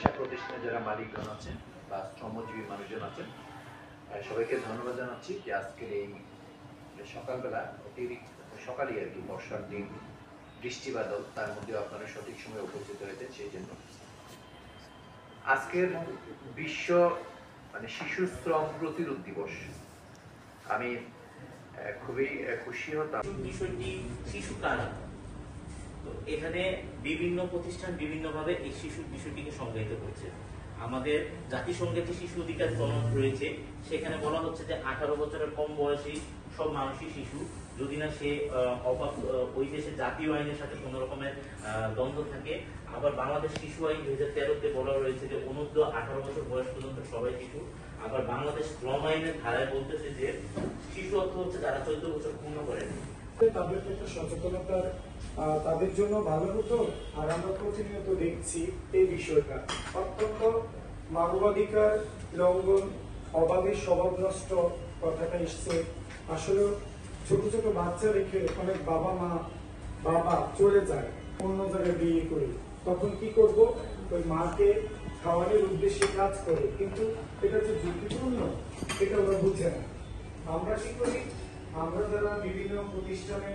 ব্যবসা প্রতিষ্ঠানে যারা মালিকগণ আছেন বা শ্রমজীবী মানুষজন আছেন, সবাইকে ধন্যবাদ জানাচ্ছি যে আজকের এই সকালবেলা অতিরিক্ত সকালে আর কি বর্ষার দিন, বৃষ্টি বাদল, তার মধ্যেও আপনারা সঠিক সময়ে উপস্থিত হয়েছেন। সেই জন্য আজকের বিশ্ব শিশু শ্রম প্রতিরোধ দিবস। আমি খুবই খুশি হতাম। বিষয়টি শিশু কারা, তো এখানে বিভিন্ন প্রতিষ্ঠান বিভিন্নভাবে এই শিশুর বিষয়টিকে সংজ্ঞায়িত করছে। আমাদের জাতিসংঘের যে শিশু অধিকার সনদ রয়েছে সেখানে বলা হচ্ছে যে 18 বছরের কম বয়সী সব মানুষই শিশু, যদি না সে ওই দেশের জাতীয় আইনের সাথে কোন রকমের দ্বন্দ্ব থাকে। আবার বাংলাদেশ শিশু আইন 2013-তে বলা রয়েছে যে অনূর্ধ্ব 18 বছর বয়স পর্যন্ত সবাই শিশু। আবার বাংলাদেশ শ্রম আইনের ধারায় বলতেছে যে শিশু অর্থ হচ্ছে যারা 14 বছর পূর্ণ করেন। তাদের একটা সচেতনতার তাদের জন্য ভালো হতো। আর আমরা প্রতিনিয়ত দেখছি এই বিষয়টা অত্যন্ত মানবাধিকার লঙ্ঘন, অবাধের স্বভাব নষ্ট কথাটা এসছে। আসলে ছোট ছোট বাচ্চা রেখে অনেক বাবা চলে যায় অন্য জায়গায় বিয়ে করে, তখন কি করব? ওই মাকে খাওয়ানোর উদ্দেশ্যে কাজ করে, কিন্তু এটা যে ঝুঁকিপূর্ণ এটা ওরা বুঝে না। আমরা কি করি? আমরা যারা বিভিন্ন প্রতিষ্ঠানে